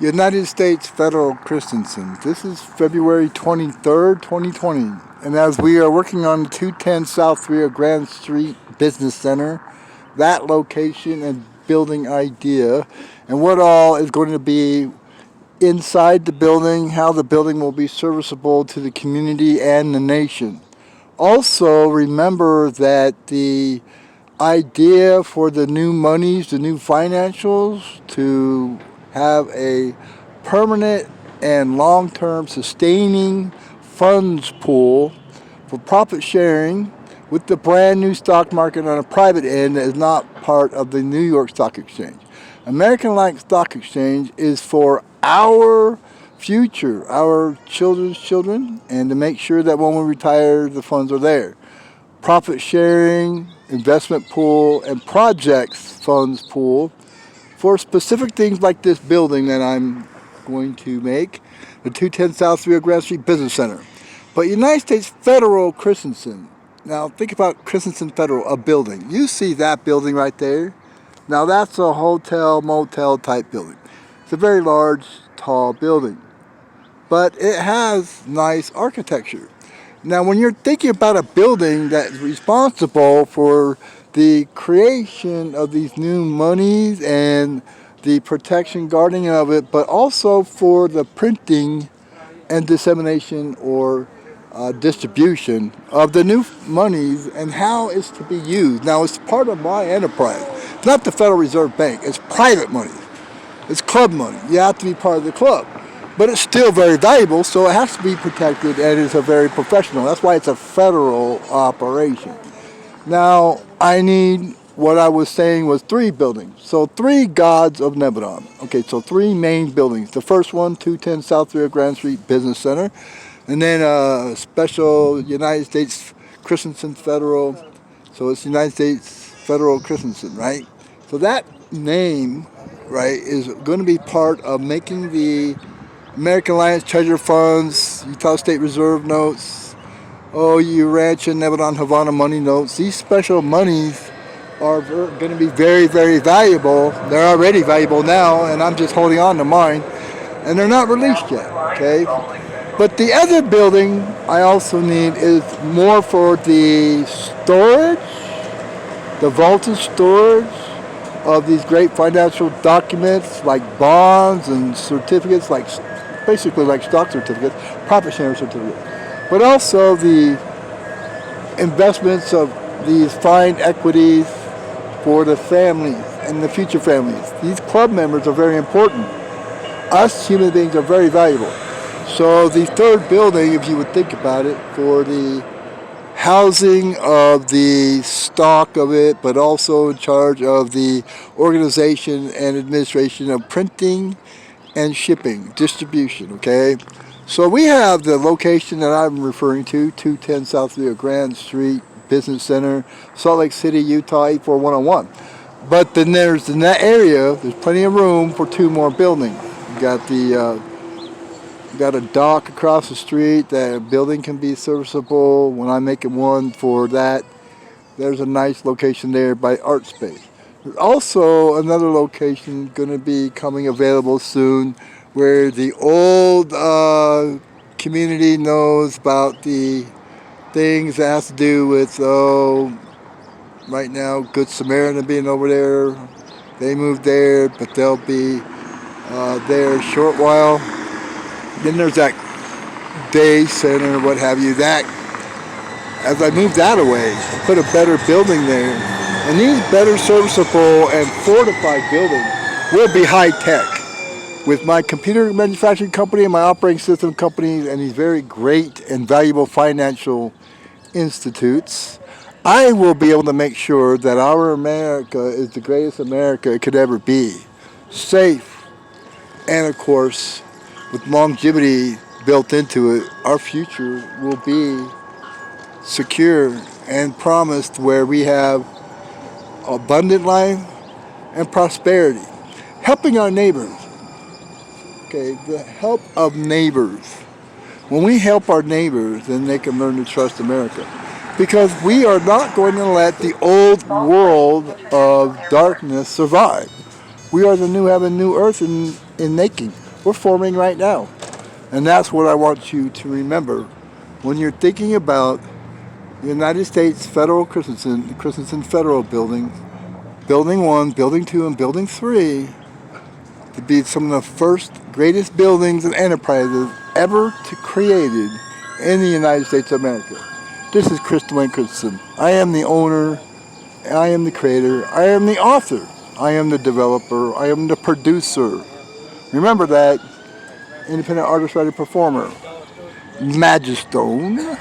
United States Federal Christensen. This is February 23rd, 2020. And as we are working on the 210 South Grande Street Business Center, that location and building idea, and what all is going to be inside the building, how the building will be serviceable to the community and the nation. Also, remember that the idea for the new monies, the new financials, to have a permanent and long-term sustaining funds pool for profit sharing with the brand new stock market on a private end that is not part of the New York Stock Exchange. American Stock Exchange is for our future, our children's children, and to make sure that when we retire, the funds are there. Profit sharing, investment pool, and projects funds pool for specific things like this building that I'm going to make, the 210 South Grande Street Business Center. But United States Federal Christensen. Now think about Christensen Federal, a building. You see that building right there? Now that's a hotel, motel type building. It's a very large, tall building. But it has nice architecture. Now when you're thinking about a building that's responsible for the creation of these new monies and the protection, guarding of it, but also for the printing and dissemination or distribution of the new monies and how it's to be used. Now it's part of my enterprise. It's not the Federal Reserve Bank. It's private money. It's club money. You have to be part of the club. But it's still very valuable, so it has to be protected, and it's a very professional. That's why it's a federal operation. Now, I need, what I was saying was 3 buildings. So 3 gods of Nebadon. Okay, so 3 main buildings. The first one, 210 South Grande Street Business Center. And then a special United States Christensen Federal. So it's United States Federal Christensen, right? So that name, right, is going to be part of making the American Alliance Treasury Funds, Utah State Reserve Notes, Rancho Nebadon Havana money notes. These special monies are going to be very, very valuable. They're already valuable now, and I'm just holding on to mine. And they're not released yet, okay? But the other building I also need is more for the storage, the vaulted storage of these great financial documents like bonds and certificates, like basically like stock certificates, profit sharing certificates, but also the investments of these fine equities for the families and the future families. These club members are very important. Us human beings are very valuable. So the third building, if you would think about it, for the housing of the stock of it, but also in charge of the organization and administration of printing and shipping, distribution, okay? So we have the location that I'm referring to, 210 South Grande Street Business Center, Salt Lake City, Utah, 84101. But then there's, in that area, there's plenty of room for 2 more buildings. You got the got a dock across the street. That building can be serviceable. When I'm making one for that, there's a nice location there by Art Space. There's also another location going to be coming available soon where the old community knows about the things that has to do with, right now, Good Samaritan being over there. They moved there, but they'll be there a short while. Then there's that day center, what have you. That, as I move that away, I put a better building there. And these better serviceable and fortified buildings will be high tech. With my computer manufacturing company and my operating system companies and these very great and valuable financial institutes, I will be able to make sure that our America is the greatest America it could ever be. Safe, and of course, with longevity built into it, our future will be secure and promised, where we have abundant life and prosperity. Helping our neighbors. Okay, the help of neighbors. When we help our neighbors, then they can learn to trust America. Because we are not going to let the old world of darkness survive. We are the new heaven, new earth in making. we're forming right now. And that's what I want you to remember when you're thinking about the United States Federal Christensen Federal Building, Building 1, Building 2, and Building 3, to be some of the first, greatest buildings and enterprises ever created in the United States of America. This is Chris Dwayne Christensen. I am the owner, I am the creator, I am the author, I am the developer, I am the producer. Remember that, independent artist, writer, performer. Magistone.